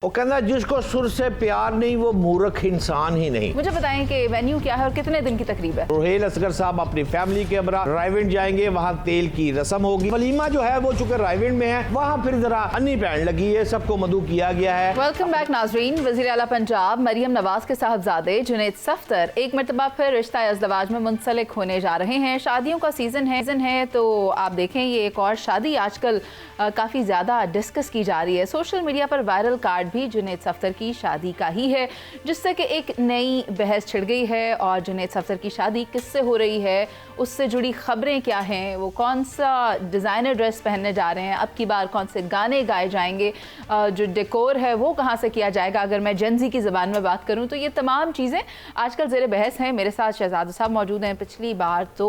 वो कहना जिसको सुर से प्यार नहीं वो मूर्ख इंसान ही नहीं। मुझे बताएं कि वेन्यू क्या है और कितने दिन की तकरीब है। रुहेल असगर साहब अपनी फैमिली के हमरा रायविंड जाएंगे, वहाँ तेल की रस्म होगी। वलीमा जो है वो चूंकि रायविंड में है, वहाँ फिर जरा अन्नी पैंड लगी है, सबको मदू किया गया है। वेलकम बैक नाजरीन। वज़ीर आला पंजाब मरियम नवाज के साहबजादे जुनैद सफ्दर एक मरतबा फिर रिश्ता अज़दवाज में मुंसलिक होने जा रहे हैं। शादियों का सीजन है तो आप देखें ये एक और शादी आजकल काफ़ी ज़्यादा डिस्कस की जा रही है। सोशल मीडिया पर वायरल कार्ड भी जुनैद सफ्दर की शादी का ही है, जिससे कि एक नई बहस छिड़ गई है। और जुनैद सफ्दर की शादी किससे हो रही है, उससे जुड़ी खबरें क्या हैं, वो कौन सा डिज़ाइनर ड्रेस पहनने जा रहे हैं, अब की बार कौन से गाने गाए जाएंगे, जो डेकोर है वो कहाँ से किया जाएगा। अगर मैं जेनजी की ज़बान में बात करूँ तो ये तमाम चीज़ें आजकल ज़ेर बहस हैं। मेरे साथ शहजाद साहब मौजूद हैं। पिछली बार तो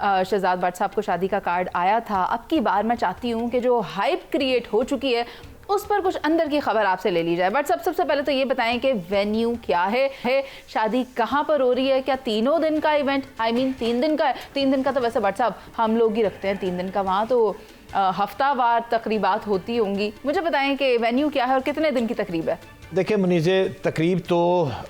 शहजाद भट्ट साहब को शादी का कार्ड आया था, अब की बार मैं चाहती हूँ कि जो हाइप क्रिएट हो चुकी है उस पर कुछ अंदर की खबर आपसे ले ली जाए। बट सबसे पहले तो ये बताएं कि वेन्यू क्या है, शादी कहाँ पर हो रही है, क्या तीनों दिन का इवेंट, I mean 3 दिन का है। 3 दिन का तो वैसे भट्ट साहब हम लोग ही रखते हैं 3 दिन का, वहाँ तो हफ्तावार तकरीबात होती होंगी। मुझे बताएं कि वेन्यू क्या है और कितने दिन की तकरीब है। देखिए मुनीज़े, तकरीब तो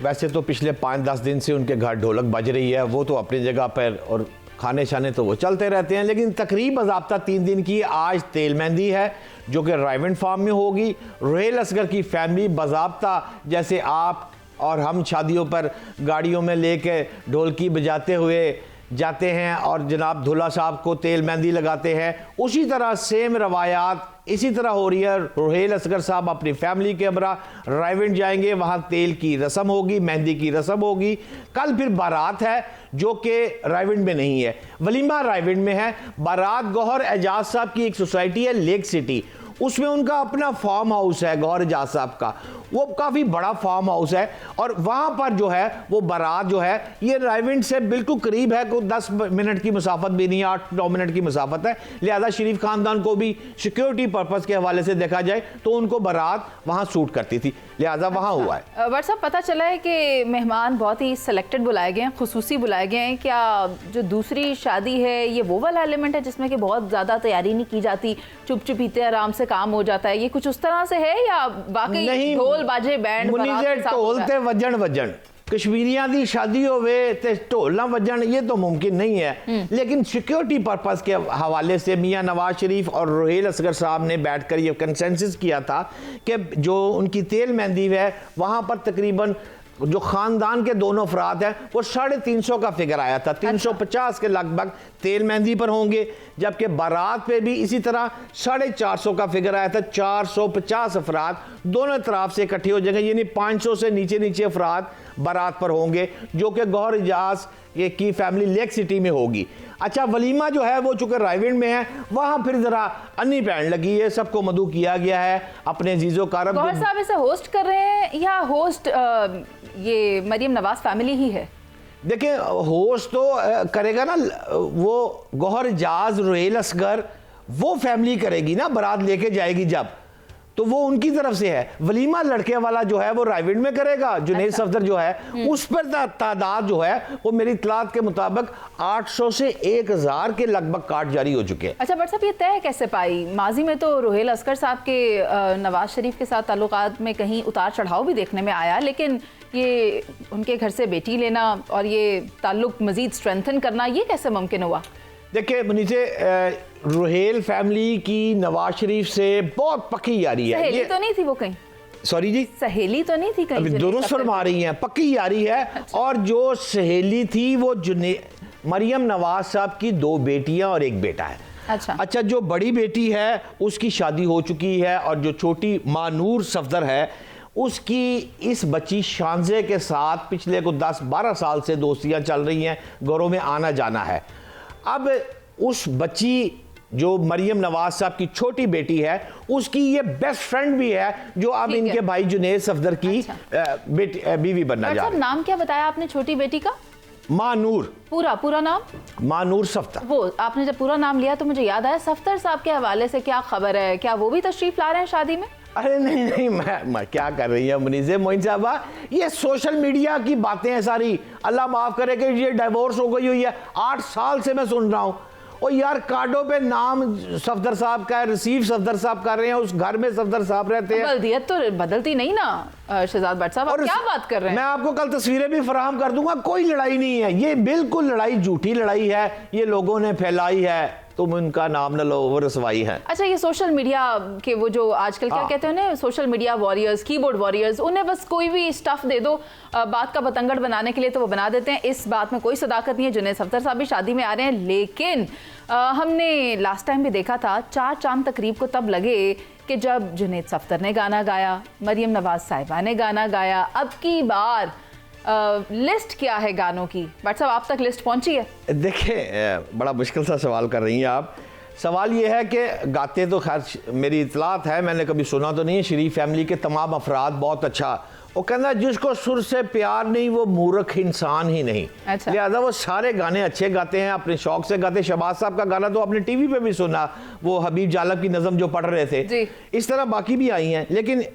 वैसे तो पिछले 5-10 दिन से उनके घर ढोलक बज रही है, वो तो अपनी जगह पर, और खाने शाने तो वो चलते रहते हैं। लेकिन तकरीब बाज़ाब्ता 3 दिन की आज तेल मेहंदी है जो कि रायविंड फार्म में होगी। रुहेल असगर की फैमिली बाज़ाब्ता जैसे आप और हम शादियों पर गाड़ियों में लेके ढोलकी बजाते हुए जाते हैं और जनाब दूल्हा साहब को तेल मेहंदी लगाते हैं, उसी तरह सेम रवायात इसी तरह हो रही है। रुहेल असगर साहब अपनी फैमिली के हमरा रायविंड जाएंगे, वहाँ तेल की रस्म होगी, मेहंदी की रस्म होगी। कल फिर बारात है जो कि रायविंड में नहीं है, वलीमा रायविंड में है। बारात गौहर एजाज साहब की एक सोसाइटी है लेक सिटी, उसमें उनका अपना फार्म हाउस है गौहर एजाज साहब का, वो काफ़ी बड़ा फार्म हाउस है। और वहाँ पर जो है वो बारात जो है ये रायविंड से बिल्कुल करीब है, कोई 10 मिनट की मुसाफत भी नहीं है, 8-9 मिनट की मुसाफत है। लिहाजा शरीफ खानदान को भी सिक्योरिटी पर्पज़ के हवाले से देखा जाए तो उनको बारात वहाँ सूट करती थी, लिहाजा वहाँ हुआ है। बट साहब पता चला है कि मेहमान बहुत ही सेलेक्टेड बुलाए गए हैं, खुसूसी बुलाए गए हैं। क्या जो दूसरी शादी है ये वो वाला एलिमेंट है जिसमें कि बहुत ज़्यादा तैयारी नहीं की जाती, चुप चुपीते आराम से काम हो जाता है, ये कुछ उस तरह से है या बाकी ढोल बाजे बैंड ढोलते वजन कश्मीरियां दी शादी होवे ते ढोल ना वजन, ये तो मुमकिन नहीं है। लेकिन सिक्योरिटी पर्पस के हवाले से मियां नवाज शरीफ और रुहेल असगर साहब ने बैठकर ये कंसेंसस किया था कि जो उनकी तेल मेहंदी है वहां पर तकरीबन जो खानदान के दोनों अफराद हैं वो 350 का फिगर आया था, 350 के लगभग तेल मेहंदी पर होंगे, जबकि बारात पे भी इसी तरह 450 का फिगर आया था। 450 अफराद दोनों तरफ से इकट्ठे हो जाएंगे, यानी 500 से नीचे अफराद बारात पर होंगे जो कि गौहर एजाज ये की फैमिली लेक सिटी में होगी। अच्छा, वलीमा जो है वो चूंकि रायविंड में है, वहाँ फिर जरा अन्नी पैंड लगी है, सबको मदू किया गया है अपने जीजो कारब। गौहर साहब इसे होस्ट कर रहे हैं या होस्ट ये मरियम नवाज फैमिली ही है? देखिए होस्ट तो करेगा ना वो गौहर एजाज रुहेल असगर, वो फैमिली करेगी ना, बारात लेके जाएगी जब, तो वो उनकी तरफ से है। वलीमा लड़के वाला जो है वो रायविंड में करेगा। जुनैद सफ्दर जो है उस पर तादाद जो है वो मेरी इतलात के मुताबिक 800 से 1000 के लगभग कार्ड जारी हो चुके हैं। अच्छा बट साहब ये तय कैसे पाई? माजी में तो रुहेल असगर साहब के नवाज शरीफ के साथ ताल्लुकात में कहीं उतार चढ़ाव भी देखने में आया, लेकिन ये उनके घर से बेटी लेना और ये ताल्लुक मजीद स्ट्रेंथन करना, ये कैसे मुमकिन हुआ? देखिए मुनीसे, रुहेल फैमिली की नवाज शरीफ से बहुत पक्की यारी है। सहेली तो नहीं थी वो कहीं? सॉरी जी, सहेली तो नहीं थी कहीं? अभी दुरुस्त फरमा रही हैं, पक्की यारी है। अच्छा। और जो सहेली थी वो मरियम नवाज साहब की 2 बेटियां और 1 बेटा है। अच्छा, जो बड़ी बेटी है उसकी शादी हो चुकी है और जो छोटी मानूर सफदर है उसकी इस बच्ची शानजे के साथ पिछले को 10-12 साल से दोस्तियां चल रही हैं, घरों में आना जाना है। अब उस बच्ची जो मरियम नवाज साहब की छोटी बेटी है उसकी ये बेस्ट फ्रेंड भी है जो अब इनके भाई जुनैद सफ्दर की बीवी बनना जा रही है। नाम क्या बताया आपने छोटी बेटी का? मानूर। पूरा नाम? मानूर सफ्दर। वो आपने जब पूरा नाम लिया तो मुझे याद आया सफ्दर साहब के हवाले से क्या खबर है, क्या वो भी तशरीफ ला रहे हैं शादी में? अरे नहीं, मैं क्या कर रही है मुनीज़े मोइन साहबा, ये सोशल मीडिया की बातें हैं सारी। अल्लाह माफ़ करे कि ये डिवोर्स हो गई हुई है, 8 साल से मैं सुन रहा हूँ। और यार कार्डों पे नाम सफदर साहब का है, रिसीव सफदर साहब कर रहे हैं, उस घर में सफदर साहब रहते हैं। बल्दियत तो बदलती नहीं ना शहजाद भट्ट साहब, आप क्या बात कर रहे हैं? मैं आपको कल तस्वीरें भी फराहम कर दूंगा, कोई लड़ाई नहीं है, ये बिल्कुल लड़ाई झूठी लड़ाई है, ये लोगों ने फैलाई है, तुम उनका नाम न लो, वो रसवाई है। अच्छा, ये सोशल मीडिया के वो जो आजकल क्या कहते हैं ना, social media warriors, keyboard warriors, उन्हें बस कोई भी स्टफ दे दो बात का बतंगड़ बनाने के लिए तो वो बना देते हैं। इस बात में कोई सदाकत नहीं है। जुनैद सफ्दर साहब भी शादी में आ रहे हैं, लेकिन हमने लास्ट टाइम भी देखा था 4 चांद तकरीब को तब लगे कि जब जुनैद सफ्दर ने गाना गाया, मरियम नवाज साहिबा ने गाना गाया। अब की बार लिस्ट क्या है गानों की? भट्ट साहब, आप तक लिस्ट पहुंची है? देखिए, बड़ा मुश्किल सा सवाल कर रही हैं आप। सवाल ये है कि गाते तो खैर मेरी इतलात है, मैंने कभी सुना तो नहीं है, शरीफ फैमिली के तमाम अफराद बहुत अच्छा, वो कहना जिसको सुर से प्यार नहीं वो मूर्ख इंसान ही नहीं। अच्छा। लिहाजा वो सारे गाने अच्छे गाते हैं, अपने शौक से गाते हैं। शहबाज साहब का गाना तो आपने टीवी पे भी सुना, वो हबीब जालब की नज़म जो पढ़ रहे थे जी। इस तरह बाकी भी आई हैं। लेकिन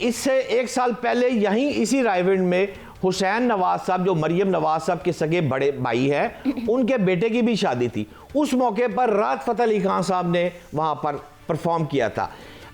इससे 1 साल पहले यहीं इसी रायविंड में हुसैन नवाज साहब, जो मरियम नवाज साहब के सगे बड़े भाई हैं, उनके बेटे की भी शादी थी। उस मौके पर राहत फ़तेह अली खान साहब ने वहाँ पर परफॉर्म किया था।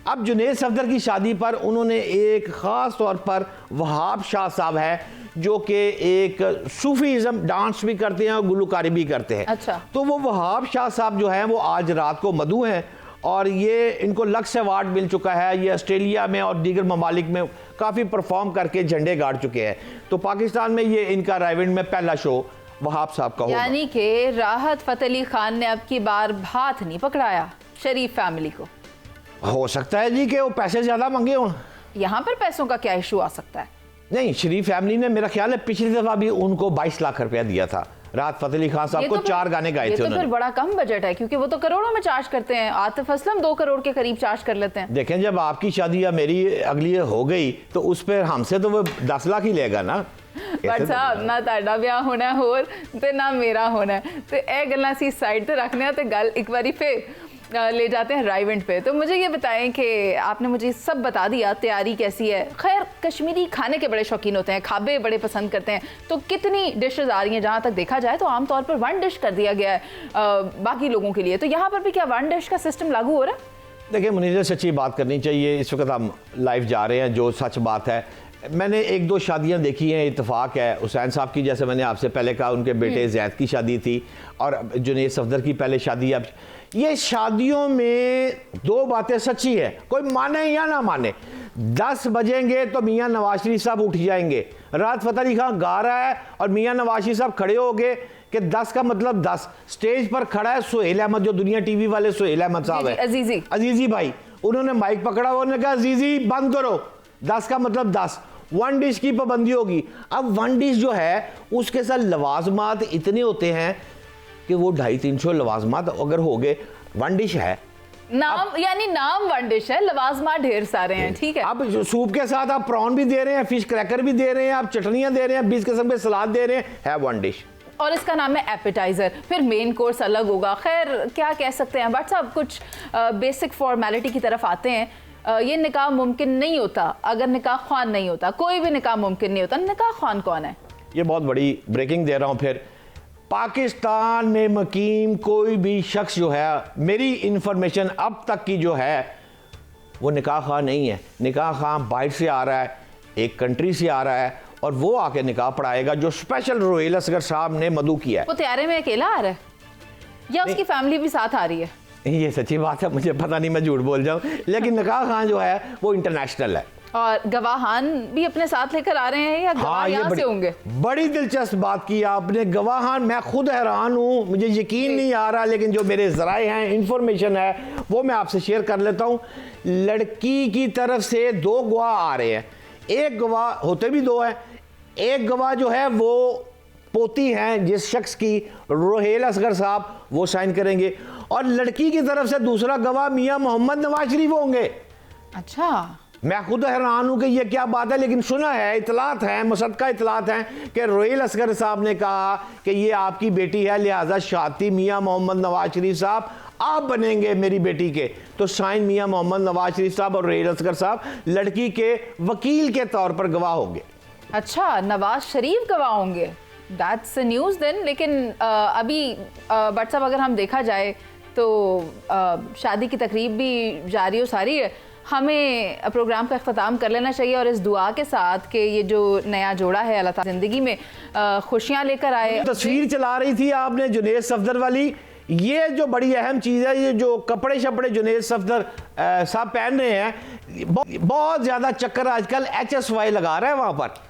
अब जुनैद सफदर की शादी पर उन्होंने एक ख़ास तौर पर वहाब शाह साहब है, जो कि एक सूफीज़म डांस भी करते हैं और गुलकारी भी करते हैं। अच्छा। तो वो वहाब शाह साहब जो हैं वो आज रात को मदऊ हैं, और ये इनको लक्स अवार्ड मिल चुका है। ये ऑस्ट्रेलिया में और दीगर ममालिक में काफ़ी परफॉर्म करके झंडे गाड़ चुके हैं। तो पाकिस्तान में ये इनका रायविंड में पहला शो वहाब साहब का होगा। यानी कि राहत फ़तेह अली खान ने अब की बार हाथ नहीं पकड़ाया शरीफ फैमिली को। हो सकता है जी कि वो पैसे ज़्यादा मांगे हों। यहाँ पर पैसों का क्या इशू आ सकता है? नहीं, शरीफ फैमिली ने मेरा ख्याल है पिछली दफ़ा भी उनको 22 लाख रुपया दिया था। राहत फ़तेह अली खान साहब को 4 गाने गाए थे ये तो उन्होंने। फिर बड़ा कम बजट है, क्योंकि वो तो करोड़ों में चार्ज करते हैं। आतिफ असलम 2 करोड़ के करीब चार्ज कर लेते हैं। देखें, जब आपकी शादी या मेरी अगली हो गई तो उस पर हमसे तो वो 10 लाख ही लेगा ना। बट साहब, ना ताड़ा ब्याह होना होर ते ना मेरा होना, तो ए गल्लां सी साइड ते रखने ते गल एक बारी फिर ले जाते हैं राइवेंट पे। तो मुझे ये बताएं कि आपने मुझे सब बता दिया, तैयारी कैसी है। खैर, कश्मीरी खाने के बड़े शौकीन होते हैं, खाबे बड़े पसंद करते हैं, तो कितनी डिशेज आ रही हैं? जहाँ तक देखा जाए तो आमतौर पर 1 डिश कर दिया गया है बाकी लोगों के लिए, तो यहाँ पर भी क्या 1 डिश का सिस्टम लागू हो रहा है? देखिए मुनीर, सच्ची बात करनी चाहिए। इस वक्त हम लाइव जा रहे हैं, जो सच बात है। मैंने 1-2 शादियां देखी हैं, इत्तेफाक है। हुसैन साहब की, जैसे मैंने आपसे पहले कहा, उनके बेटे जैद की शादी थी, और जुनैद सफदर की पहले शादी। अब ये शादियों में 2 बातें सच्ची है, कोई माने या ना माने। 10 बजेंगे तो मियाँ नवाज शरीफ साहब उठ जाएंगे। राहत फ़तेह अली खान गा रहा है और मियाँ नवाज शरीफ साहब खड़े हो गए कि 10 का मतलब 10। स्टेज पर खड़ा है सुहेल अहमद, जो दुनिया टीवी वाले सुहेल अहमद साहब है, अजीजी भाई। उन्होंने माइक पकड़ा, उन्होंने कहा अजीजी बंद करो, 10 का मतलब 10। 1 डिश की पाबंदी होगी। अब 1 डिश जो है उसके साथ लवाजमात इतने होते हैं कि वो 250-300 लवाजमात अगर हो गए, 1 डिश है। नाम यानी नाम 1 डिश है, लवाजमात ढेर सारे हैं। ठीक है, अब सूप के साथ आप प्रॉन भी दे रहे हैं, फिश क्रैकर भी दे रहे हैं, आप चटनियां दे रहे हैं, 20 किस्म के सलाद दे रहे हैं, है 1 डिश। और इसका नाम है एपेटाइजर, फिर मेन कोर्स अलग होगा। खैर, क्या कह सकते हैं बट साहब, कुछ बेसिक फॉर्मेलिटी की तरफ आते हैं। ये निकाह मुमकिन नहीं होता अगर निकाह ख्वान नहीं होता। कोई भी निकाह मुमकिन नहीं होता। निकाह ख्वान कौन है? ये बहुत बड़ी ब्रेकिंग दे रहा हूं। फिर पाकिस्तान में मुकीम कोई भी शख्स जो है, मेरी इंफॉर्मेशन अब तक की जो है, वो निकाह ख्वान नहीं है। निकाह ख्वान बाहर से आ रहा है, एक कंट्री से आ रहा है, और वो आके निकाह पढ़ाएगा, जो स्पेशल रोहेल असगर साहब ने मदऊ किया है। वो तैयारे में अकेला आ रहा है या उसकी फैमिली भी साथ आ रही है? ये सच्ची बात है, मुझे पता नहीं, मैं झूठ बोल जाऊं, लेकिन निकाह खान जो है वो इंटरनेशनल है। और गवाहान भी अपने साथ लेकर आ रहे हैं या गवाह यहाँ से होंगे? बड़ी दिलचस्प बात की आपने। गवाहान, मैं खुद हैरान हूँ, मुझे यकीन नहीं आ रहा, लेकिन जो मेरे ज़राए हैं, इंफॉर्मेशन है, वो मैं आपसे शेयर कर लेता हूँ। लड़की की तरफ से 2 गवाह आ रहे हैं। एक गवाह, होते भी 2 हैं, एक गवाह जो है वो पोती हैं जिस शख्स की, रोहेल असगर साहब, वो साइन करेंगे, और लड़की की तरफ से दूसरा गवाह मियां मोहम्मद नवाज शरीफ होंगे। अच्छा, मैं खुद हैरान हूं कि ये क्या बात है, लेकिन सुना है, इतलात है, मुसद्दका इतलात हैं कि रोहेल असगर साहब ने कहा कि ये आपकी बेटी है, लिहाजा शाती मियां मोहम्मद नवाज शरीफ साहब आप बनेंगे मेरी बेटी के। तो साइन मियां मोहम्मद नवाज शरीफ साहब और रोहेल असगर साहब लड़की के वकील के तौर पर गवाह होंगे। अच्छा, नवाज शरीफ गवाह होंगे। That's news then. लेकिन अभी बट साहब अगर हम देखा जाए तो शादी की तकरीब भी जारी और सारी है, हमें प्रोग्राम का अख्ताम कर लेना चाहिए और इस दुआ के साथ कि ये जो नया जोड़ा है अल्लाह ताला ज़िंदगी में खुशियाँ लेकर आए। तस्वीर चला रही थी आपने जुनैद सफदर वाली, ये जो बड़ी अहम चीज़ है, ये जो कपड़े शपड़े जुनैद सफदर साहब पहन रहे हैं, बहुत ज़्यादा चक्कर आजकल HSY लगा रहा है वहाँ पर।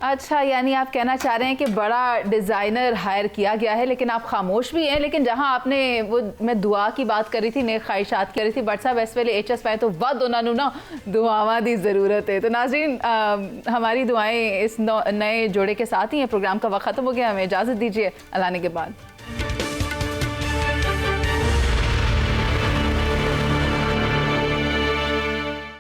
अच्छा, यानी आप कहना चाह रहे हैं कि बड़ा डिज़ाइनर हायर किया गया है लेकिन आप खामोश भी हैं। लेकिन जहां आपने वो मैं दुआ की बात करी थी, नेक ख्वाहिशात करी थी, बट साहब इस वेले HSY तो वध उन्होंने ना दुआवां दी ज़रूरत है। तो नाज़रीन, हमारी दुआएं इस नए जोड़े के साथ ही हैं। प्रोग्राम का वक्त ख़त्म हो गया, हमें इजाज़त दीजिए, अल्लाह ने के बाद।